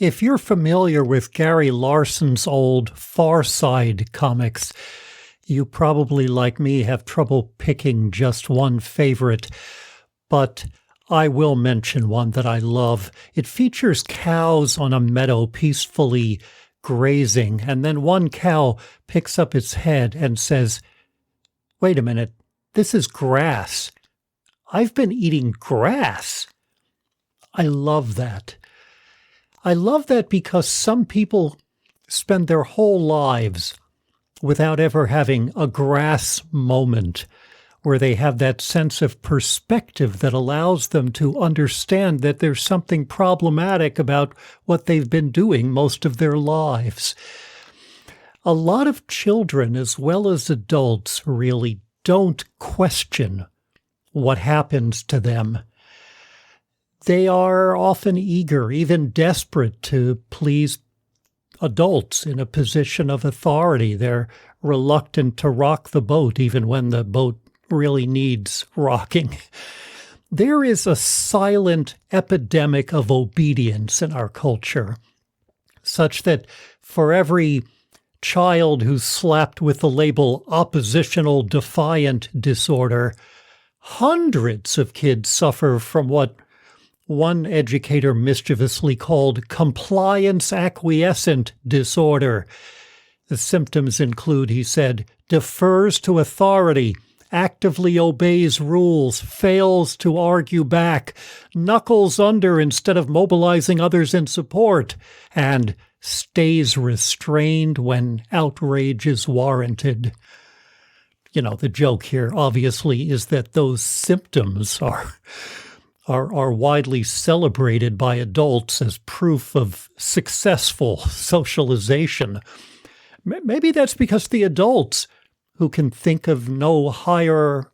If you're familiar with Gary Larson's old Far Side comics, you probably, like me, have trouble picking just one favorite, but I will mention one that I love. It features cows on a meadow peacefully grazing, and then one cow picks up its head and says, "Wait a minute, this is grass. I've been eating grass." I love that. I love that because some people spend their whole lives without ever having a grass moment where they have that sense of perspective that allows them to understand that there's something problematic about what they've been doing most of their lives. A lot of children, as well as adults, really don't question what happens to them. They are often eager, even desperate, to please adults in a position of authority. They're reluctant to rock the boat, even when the boat really needs rocking. There is a silent epidemic of obedience in our culture, such that for every child who's slapped with the label oppositional defiant disorder, hundreds of kids suffer from what one educator mischievously called compliance acquiescent disorder. The symptoms include, he said, defers to authority, actively obeys rules, fails to argue back, knuckles under instead of mobilizing others in support, and stays restrained when outrage is warranted. You know, the joke here, obviously, is that those symptoms are widely celebrated by adults as proof of successful socialization. Maybe that's because the adults, who can think of no higher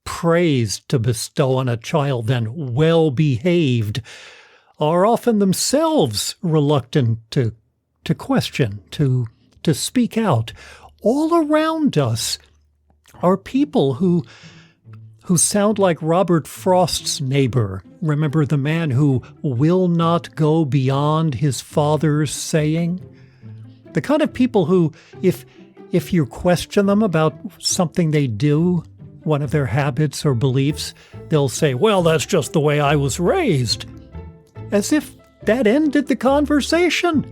praise to bestow on a child than well-behaved, are often themselves reluctant to question, to speak out. All around us are people who sound like Robert Frost's neighbor. Remember the man who will not go beyond his father's saying? The kind of people who, if you question them about something they do, one of their habits or beliefs, they'll say, "Well, that's just the way I was raised." As if that ended the conversation.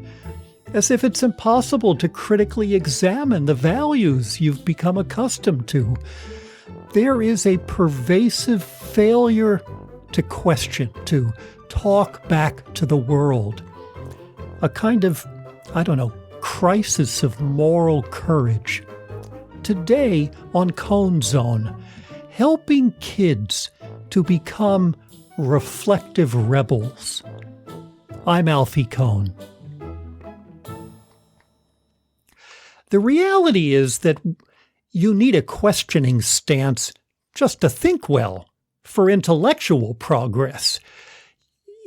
As if it's impossible to critically examine the values you've become accustomed to. There is a pervasive failure to question, to talk back to the world. A kind of, crisis of moral courage. Today on Kohn Zone, helping kids to become reflective rebels. I'm Alfie Kohn. The reality is that you need a questioning stance just to think well, for intellectual progress.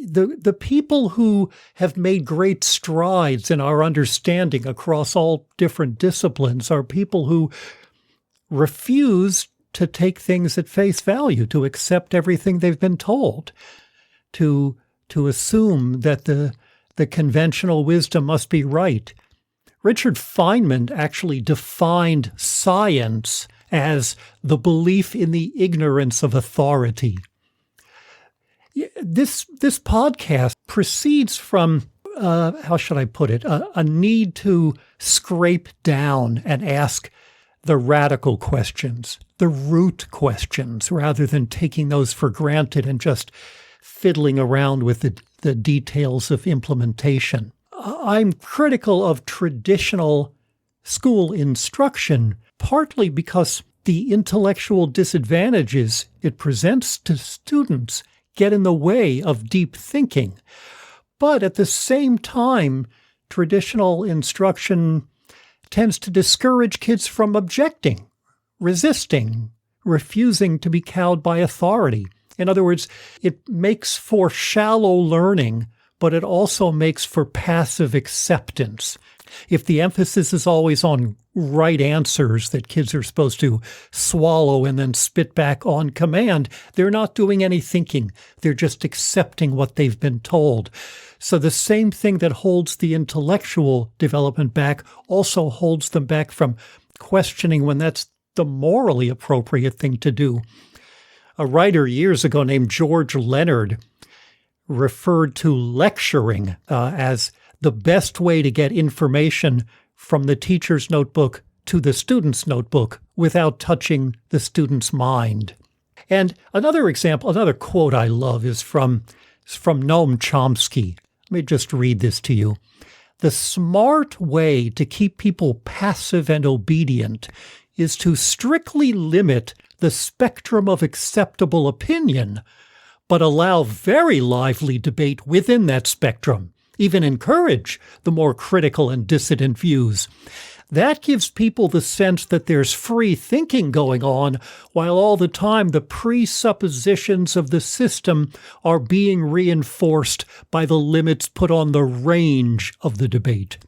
The people who have made great strides in our understanding across all different disciplines are people who refuse to take things at face value, to accept everything they've been told, to assume that the conventional wisdom must be right. Richard Feynman actually defined science as the belief in the ignorance of authority. This podcast proceeds from, a need to scrape down and ask the radical questions, the root questions, rather than taking those for granted and just fiddling around with the details of implementation. I'm critical of traditional school instruction, partly because the intellectual disadvantages it presents to students get in the way of deep thinking. But at the same time, traditional instruction tends to discourage kids from objecting, resisting, refusing to be cowed by authority. In other words, it makes for shallow learning but it also makes for passive acceptance. If the emphasis is always on right answers that kids are supposed to swallow and then spit back on command, they're not doing any thinking. They're just accepting what they've been told. So the same thing that holds the intellectual development back also holds them back from questioning when that's the morally appropriate thing to do. A writer years ago named George Leonard referred to lecturing as the best way to get information from the teacher's notebook to the student's notebook without touching the student's mind. And another example, another quote I love is from Noam Chomsky. Let me just read this to you. The smart way to keep people passive and obedient is to strictly limit the spectrum of acceptable opinion, but allow very lively debate within that spectrum, even encourage the more critical and dissident views. That gives people the sense that there's free thinking going on, while all the time the presuppositions of the system are being reinforced by the limits put on the range of the debate.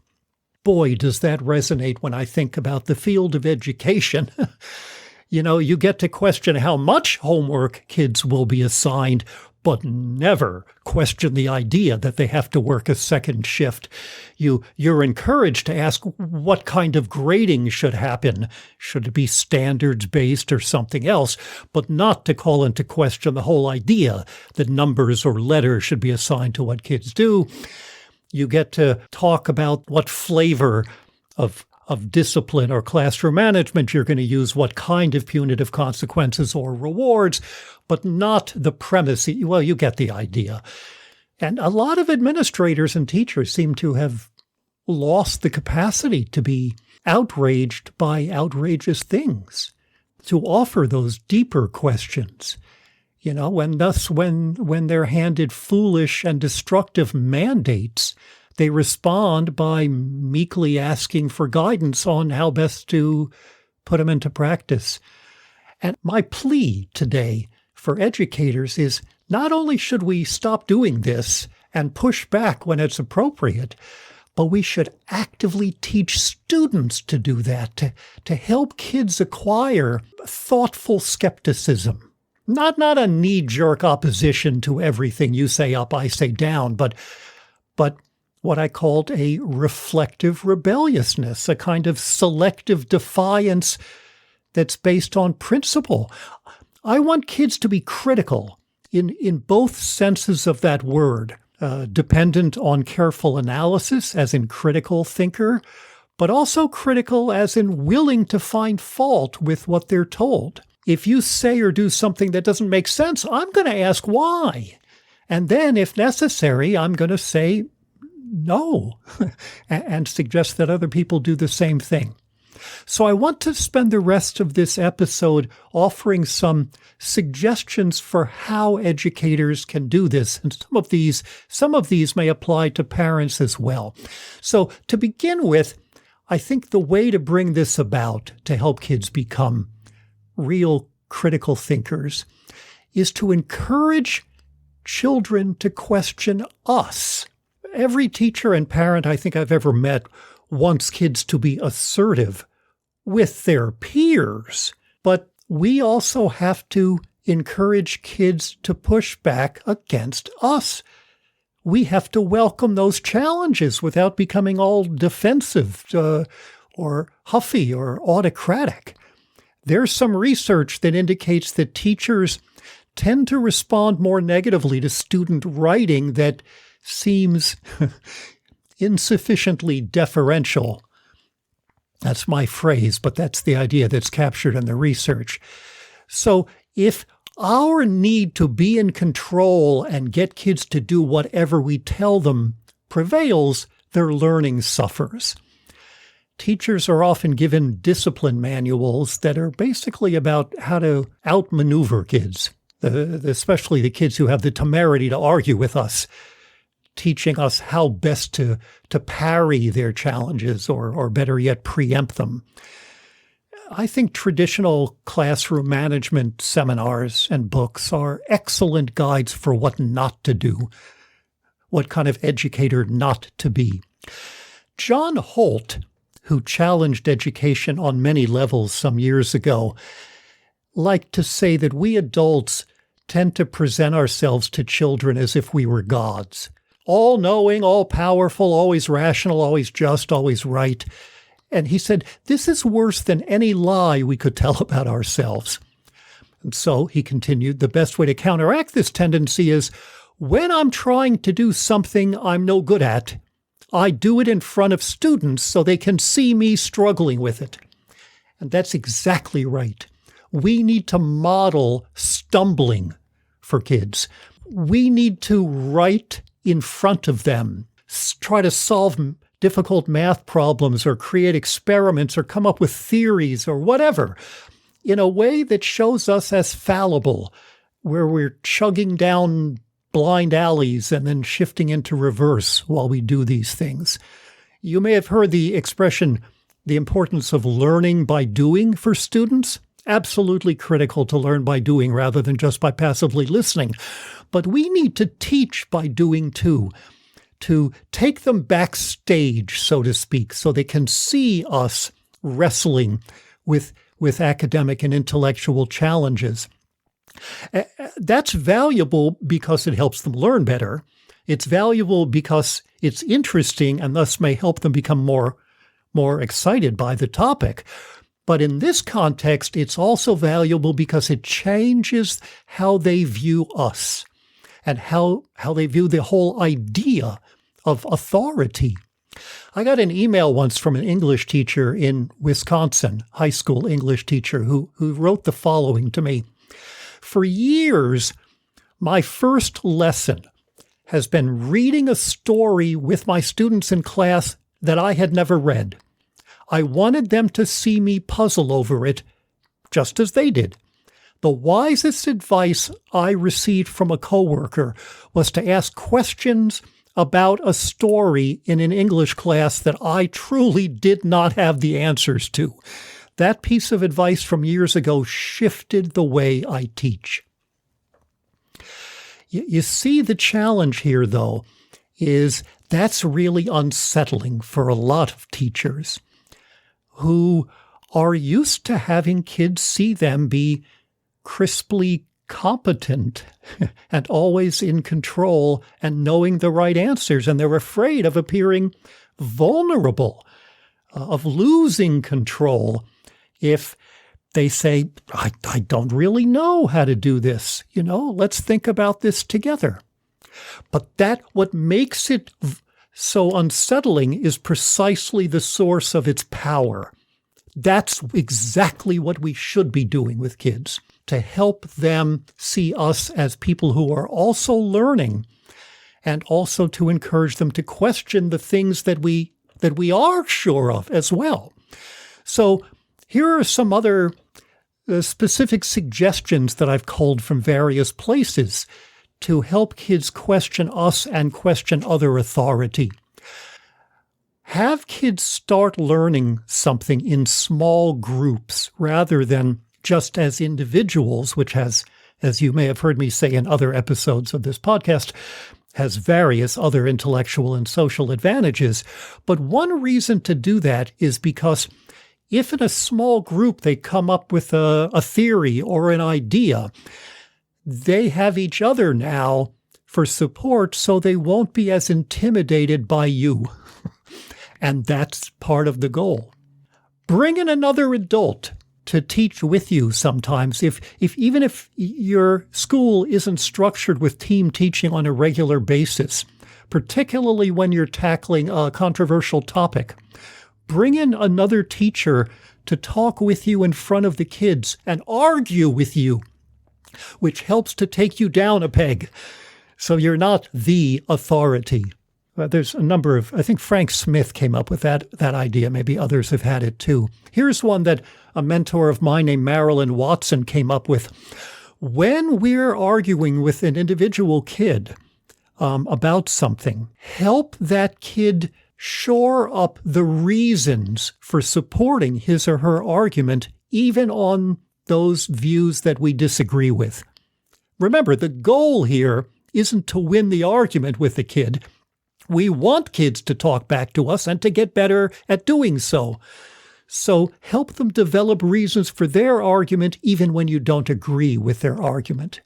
Boy, does that resonate when I think about the field of education. You know, you get to question how much homework kids will be assigned, but never question the idea that they have to work a second shift. You're encouraged to ask what kind of grading should happen. Should it be standards-based or something else, but not to call into question the whole idea that numbers or letters should be assigned to what kids do. You get to talk about what flavor of discipline or classroom management you're going to use, what kind of punitive consequences or rewards, but not the premise. Well, you get the idea. And a lot of administrators and teachers seem to have lost the capacity to be outraged by outrageous things, to offer those deeper questions. You know, and thus when they're handed foolish and destructive mandates, they respond by meekly asking for guidance on how best to put them into practice. And my plea today for educators is not only should we stop doing this and push back when it's appropriate, but we should actively teach students to do that, to help kids acquire thoughtful skepticism. Not a knee-jerk opposition to everything you say up, I say down, but what I called a reflective rebelliousness, a kind of selective defiance that's based on principle. I want kids to be critical in both senses of that word, dependent on careful analysis, as in critical thinker, but also critical as in willing to find fault with what they're told. If you say or do something that doesn't make sense, I'm going to ask why. And then, if necessary, I'm going to say no and suggest that other people do the same thing. So I want to spend the rest of this episode offering some suggestions for how educators can do this. And some of these may apply to parents as well. So to begin with, I think the way to bring this about to help kids become real critical thinkers is to encourage children to question us. Every teacher and parent I think I've ever met wants kids to be assertive with their peers, but we also have to encourage kids to push back against us. We have to welcome those challenges without becoming all defensive or huffy or autocratic. There's some research that indicates that teachers tend to respond more negatively to student writing that seems insufficiently deferential. That's my phrase, but that's the idea that's captured in the research. So if our need to be in control and get kids to do whatever we tell them prevails, their learning suffers. Teachers are often given discipline manuals that are basically about how to outmaneuver kids, especially the kids who have the temerity to argue with us, teaching us how best to parry their challenges or better yet, preempt them. I think traditional classroom management seminars and books are excellent guides for what not to do. what kind of educator not to be. John Holt, who challenged education on many levels some years ago, liked to say that we adults tend to present ourselves to children as if we were gods. All-knowing, all-powerful, always rational, always just, always right. And he said, this is worse than any lie we could tell about ourselves. And so, he continued, the best way to counteract this tendency is, when I'm trying to do something I'm no good at, I do it in front of students so they can see me struggling with it. And that's exactly right. We need to model stumbling for kids. We need to write in front of them, try to solve difficult math problems or create experiments or come up with theories or whatever in a way that shows us as fallible, where we're chugging down blind alleys and then shifting into reverse while we do these things. You may have heard the expression, the importance of learning by doing for students. Absolutely critical to learn by doing rather than just by passively listening. But we need to teach by doing too, to take them backstage, so to speak, so they can see us wrestling with academic and intellectual challenges. That's valuable because it helps them learn better. It's valuable because it's interesting and thus may help them become more excited by the topic. But in this context, it's also valuable because it changes how they view us and how they view the whole idea of authority. I got an email once from an English teacher in Wisconsin, high school English teacher, who wrote the following to me. For years, my first lesson has been reading a story with my students in class that I had never read. I wanted them to see me puzzle over it, just as they did. The wisest advice I received from a coworker was to ask questions about a story in an English class that I truly did not have the answers to. That piece of advice from years ago shifted the way I teach. You see, the challenge here, though, is that's really unsettling for a lot of teachers who are used to having kids see them be crisply competent and always in control and knowing the right answers. And they're afraid of appearing vulnerable, of losing control if they say, I don't really know how to do this. Let's think about this together. But what makes it so unsettling is precisely the source of its power. That's exactly what we should be doing with kids, to help them see us as people who are also learning, and also to encourage them to question the things that we are sure of as well. So here are some other specific suggestions that I've culled from various places to help kids question us and question other authority. Have kids start learning something in small groups rather than just as individuals, which has, as you may have heard me say in other episodes of this podcast, has various other intellectual and social advantages. But one reason to do that is because if in a small group they come up with a theory or an idea, they have each other now for support, so they won't be as intimidated by you. And that's part of the goal. Bring in another adult to teach with you sometimes. Even if your school isn't structured with team teaching on a regular basis, particularly when you're tackling a controversial topic, bring in another teacher to talk with you in front of the kids and argue with you, which helps to take you down a peg so you're not the authority. There's a number of, I think Frank Smith came up with that idea. Maybe others have had it too. Here's one that a mentor of mine named Marilyn Watson came up with. When we're arguing with an individual kid about something, help that kid shore up the reasons for supporting his or her argument, even on those views that we disagree with. Remember, the goal here isn't to win the argument with the kid. We want kids to talk back to us and to get better at doing so. So help them develop reasons for their argument even when you don't agree with their argument.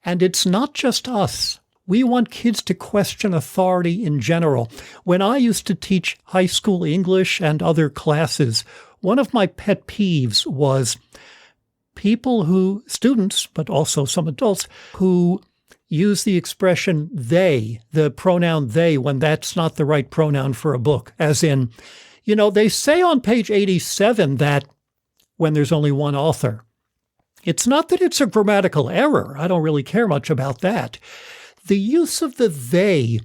And it's not just us. We want kids to question authority in general. When I used to teach high school English and other classes, one of my pet peeves was students, but also some adults, who use the expression they, the pronoun they, when that's not the right pronoun for a book. As in, they say on page 87 that when there's only one author. It's not that it's a grammatical error. I don't really care much about that. The use of the they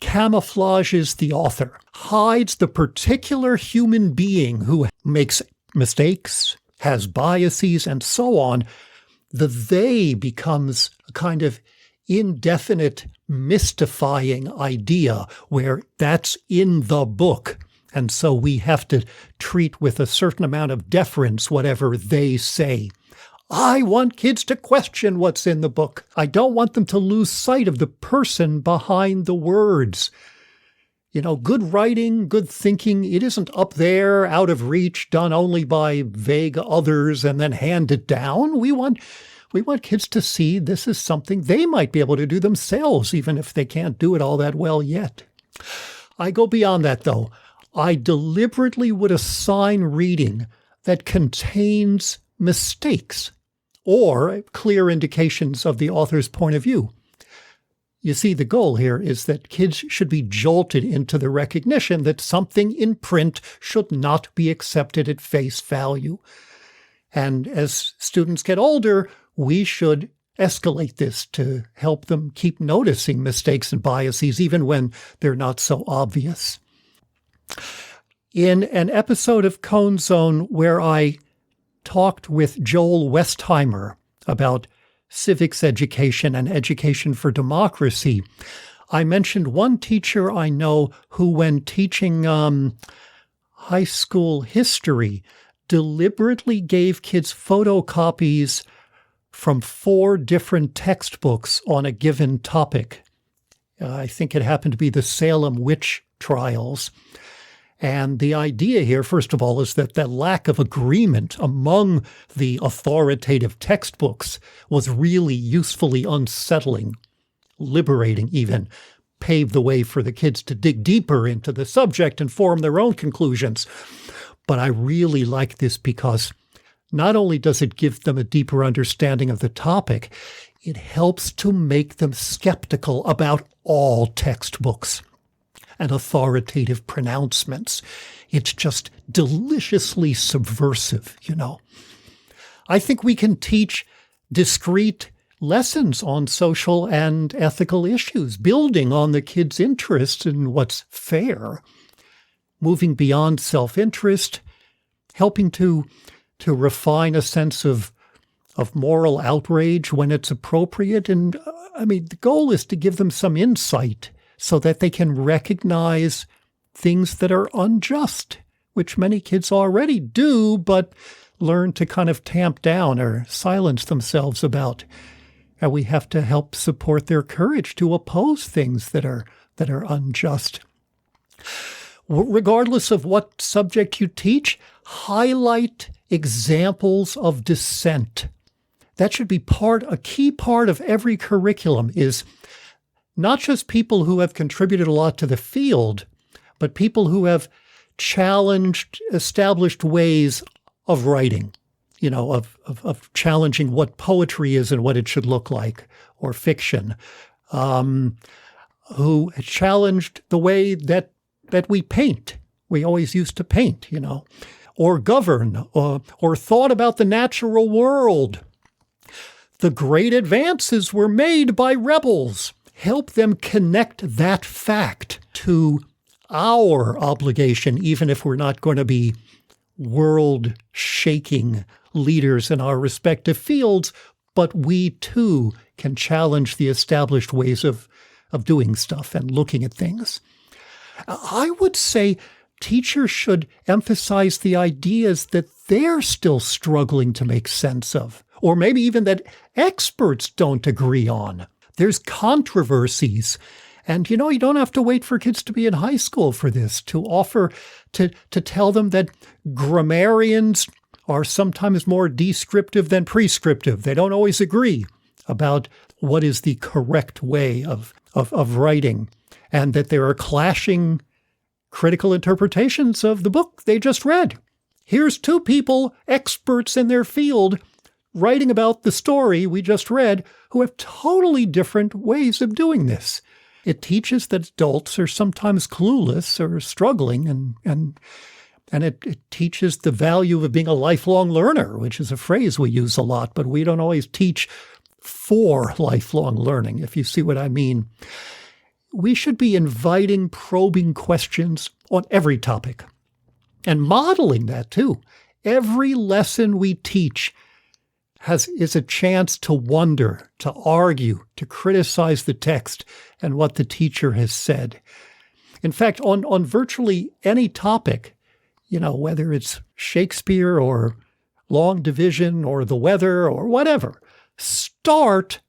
camouflages the author, hides the particular human being who makes mistakes, has biases, and so on. The they becomes a kind of indefinite, mystifying idea where that's in the book. And so we have to treat with a certain amount of deference whatever they say. I want kids to question what's in the book. I don't want them to lose sight of the person behind the words. Good writing, good thinking, it isn't up there, out of reach, done only by vague others and then handed down. We want kids to see this is something they might be able to do themselves, even if they can't do it all that well yet. I go beyond that, though. I deliberately would assign reading that contains mistakes or clear indications of the author's point of view. You see, the goal here is that kids should be jolted into the recognition that something in print should not be accepted at face value. And as students get older, we should escalate this to help them keep noticing mistakes and biases, even when they're not so obvious. In an episode of Kohn Zone where I talked with Joel Westheimer about civics education and education for democracy, I mentioned one teacher I know who, when teaching high school history, deliberately gave kids photocopies from 4 different textbooks on a given topic. I think it happened to be the Salem witch trials. And the idea here, first of all, is that the lack of agreement among the authoritative textbooks was really usefully unsettling, liberating even, paved the way for the kids to dig deeper into the subject and form their own conclusions. But I really like this because not only does it give them a deeper understanding of the topic, it helps to make them skeptical about all textbooks and authoritative pronouncements. It's just deliciously subversive, I think we can teach discrete lessons on social and ethical issues, building on the kids' interest in what's fair, moving beyond self-interest, helping to refine a sense of moral outrage when it's appropriate. And the goal is to give them some insight so that they can recognize things that are unjust, which many kids already do, but learn to kind of tamp down or silence themselves about. And we have to help support their courage to oppose things that are unjust. Regardless of what subject you teach, highlight examples of dissent. That should be a key part of every curriculum, is not just people who have contributed a lot to the field, but people who have challenged established ways of writing, of challenging what poetry is and what it should look like, or fiction, who challenged the way that we paint. We always used to paint, or govern, or thought about the natural world. The great advances were made by rebels. Help them connect that fact to our obligation, even if we're not going to be world-shaking leaders in our respective fields, but we too can challenge the established ways of doing stuff and looking at things. I would say teachers should emphasize the ideas that they're still struggling to make sense of, or maybe even that experts don't agree on. There's controversies. And, you don't have to wait for kids to be in high school for this, to offer, to tell them that grammarians are sometimes more descriptive than prescriptive. They don't always agree about what is the correct way of writing, and that there are clashing critical interpretations of the book they just read. Here's two people, experts in their field, writing about the story we just read, who have totally different ways of doing this. It teaches that adults are sometimes clueless or struggling, and it teaches the value of being a lifelong learner, which is a phrase we use a lot, but we don't always teach for lifelong learning, if you see what I mean. We should be inviting probing questions on every topic and modeling that too. Every lesson we teach is a chance to wonder, to argue, to criticize the text and what the teacher has said. In fact, on virtually any topic, whether it's Shakespeare or long division or the weather or whatever, start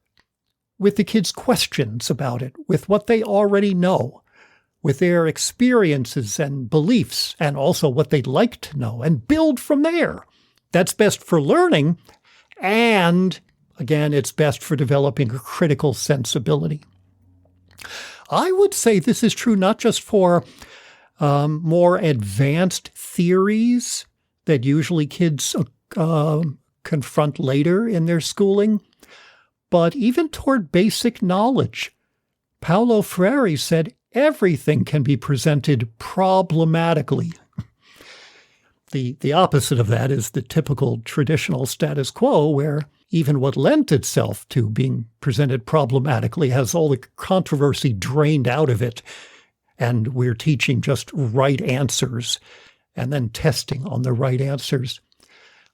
with the kids' questions about it, with what they already know, with their experiences and beliefs, and also what they'd like to know, and build from there. That's best for learning. And, again, it's best for developing a critical sensibility. I would say this is true not just for more advanced theories that usually kids confront later in their schooling, but even toward basic knowledge. Paulo Freire said everything can be presented problematically. The opposite of that is the typical traditional status quo, where even what lent itself to being presented problematically has all the controversy drained out of it, and we're teaching just right answers and then testing on the right answers.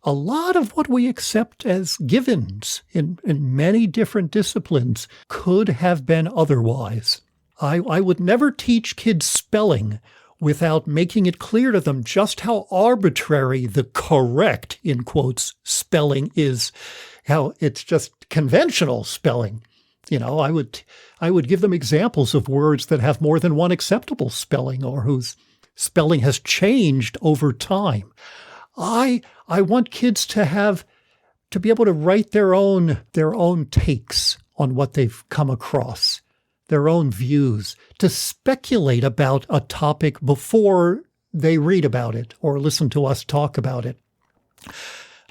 A lot of what we accept as givens in many different disciplines could have been otherwise. I would never teach kids spelling without making it clear to them just how arbitrary the correct, in quotes, spelling is, how it's just conventional spelling. I would give them examples of words that have more than one acceptable spelling or whose spelling has changed over time. I want kids to be able to write their own takes on what they've come across, their own views, to speculate about a topic before they read about it or listen to us talk about it.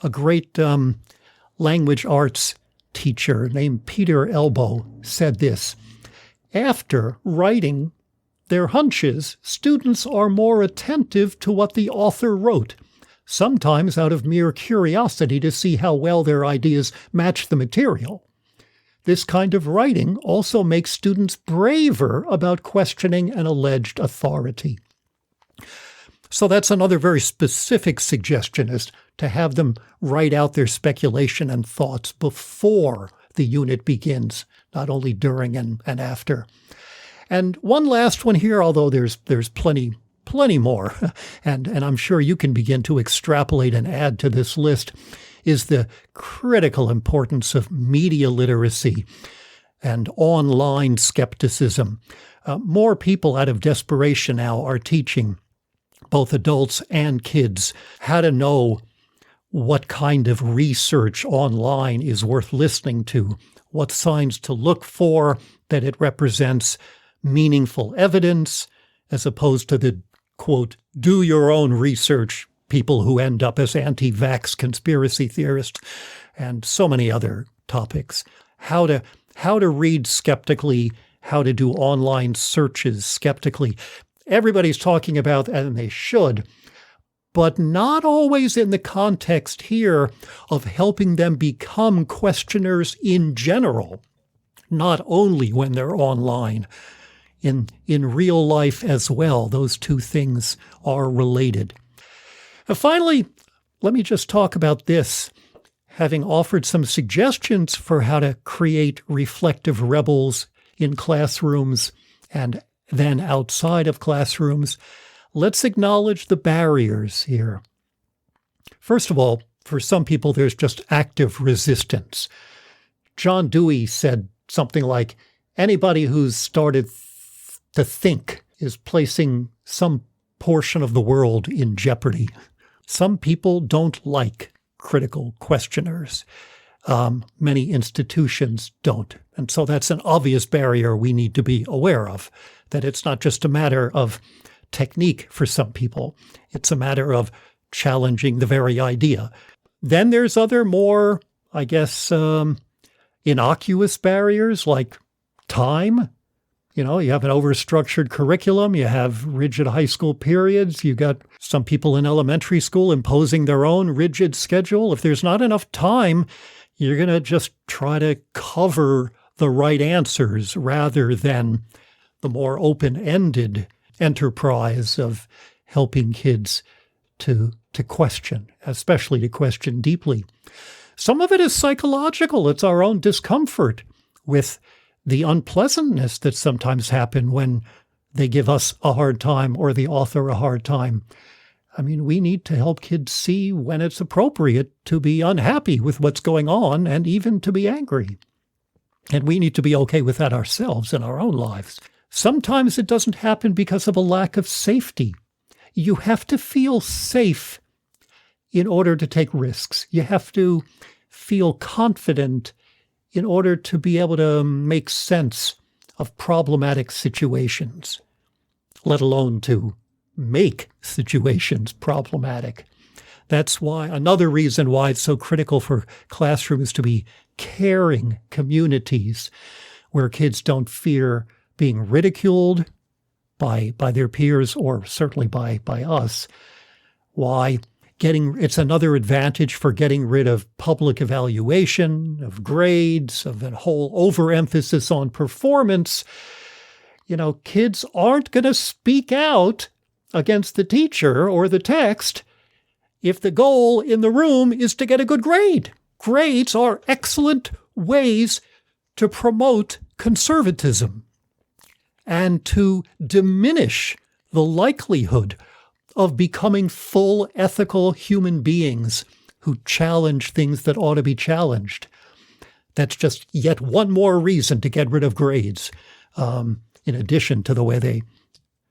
A great language arts teacher named Peter Elbow said this: after writing their hunches, students are more attentive to what the author wrote, sometimes out of mere curiosity to see how well their ideas match the material. This kind of writing also makes students braver about questioning an alleged authority. So that's another very specific suggestion, is to have them write out their speculation and thoughts before the unit begins, not only during and after. And one last one here, although there's plenty more, and I'm sure you can begin to extrapolate and add to this list, is the critical importance of media literacy and online skepticism. More people out of desperation now are teaching both adults and kids how to know what kind of research online is worth listening to, what signs to look for, that it represents meaningful evidence, as opposed to the, quote, do your own research people who end up as anti-vax conspiracy theorists, and so many other topics. How to read skeptically, how to do online searches skeptically. Everybody's talking about, and they should, but not always in the context here of helping them become questioners in general, not only when they're online. In real life as well, those two things are related. And finally, let me just talk about this. Having offered some suggestions for how to create reflective rebels in classrooms and then outside of classrooms, let's acknowledge the barriers here. First of all, for some people, there's just active resistance. John Dewey said something like, anybody who's started to think is placing some portion of the world in jeopardy. Some people don't like critical questioners. Many institutions don't. And so that's an obvious barrier we need to be aware of, that it's not just a matter of technique for some people. It's a matter of challenging the very idea. Then there's other more, I guess, innocuous barriers like time. You know, you have an overstructured curriculum, you have rigid high school periods, you got some people in elementary school imposing their own rigid schedule. If there's not enough time, you're going to just try to cover the right answers rather than the more open-ended enterprise of helping kids to question, especially to question deeply. Some of it is psychological. It's our own discomfort with the unpleasantness that sometimes happen when they give us a hard time or the author a hard time. I mean, we need to help kids see when it's appropriate to be unhappy with what's going on and even to be angry. And we need to be okay with that ourselves in our own lives. Sometimes it doesn't happen because of a lack of safety. You have to feel safe in order to take risks. You have to feel confident in order to be able to make sense of problematic situations, let alone to make situations problematic. That's why another reason why it's so critical for classrooms to be caring communities where kids don't fear being ridiculed by their peers or certainly by us. Why it's another advantage for getting rid of public evaluation, of grades, of a whole overemphasis on performance. You know, kids aren't going to speak out against the teacher or the text if the goal in the room is to get a good grade. Grades are excellent ways to promote conservatism and to diminish the likelihood of becoming full ethical human beings who challenge things that ought to be challenged. That's just yet one more reason to get rid of grades, in addition to the way they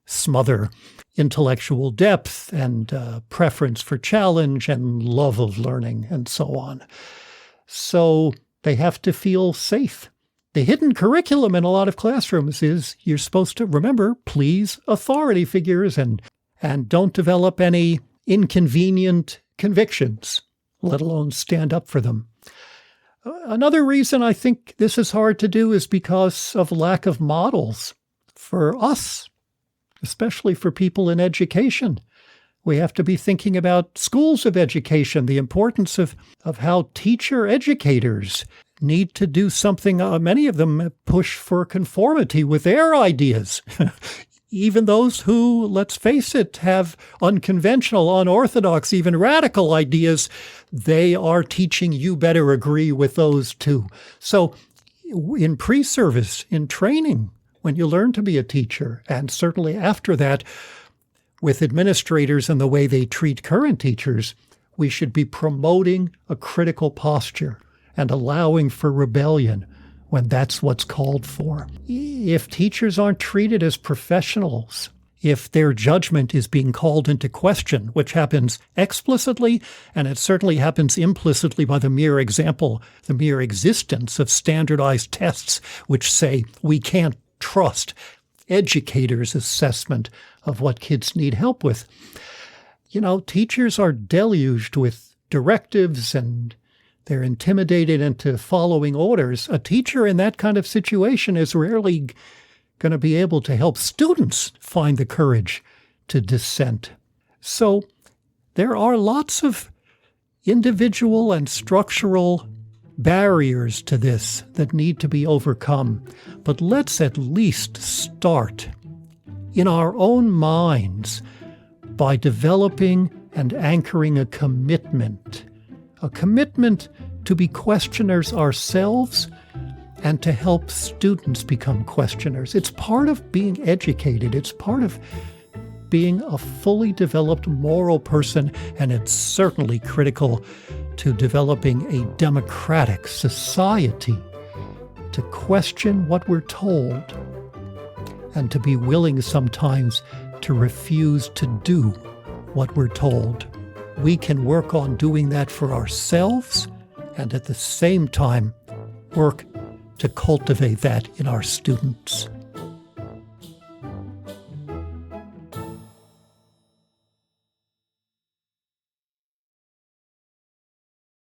smother intellectual depth and preference for challenge and love of learning and so on. So they have to feel safe. The hidden curriculum in a lot of classrooms is you're supposed to, remember, please authority figures and don't develop any inconvenient convictions, let alone stand up for them. Another reason I think this is hard to do is because of lack of models for us, especially for people in education. We have to be thinking about schools of education, the importance of how teacher educators need to do something. Many of them push for conformity with their ideas. Even those who, let's face it, have unconventional, unorthodox, even radical ideas, they are teaching you better agree with those too. So in pre-service, in training, when you learn to be a teacher, and certainly after that, with administrators and the way they treat current teachers, we should be promoting a critical posture and allowing for rebellion when that's what's called for. If teachers aren't treated as professionals, if their judgment is being called into question, which happens explicitly, and it certainly happens implicitly by the mere example, the mere existence of standardized tests, which say we can't trust educators' assessment of what kids need help with. You know, teachers are deluged with directives and they're intimidated into following orders. A teacher in that kind of situation is rarely going to be able to help students find the courage to dissent. So there are lots of individual and structural barriers to this that need to be overcome. But let's at least start in our own minds by developing and anchoring a commitment to be questioners ourselves and to help students become questioners. It's part of being educated. It's part of being a fully developed moral person, and it's certainly critical to developing a democratic society to question what we're told, and to be willing sometimes to refuse to do what we're told. We can work on doing that for ourselves and at the same time work to cultivate that in our students.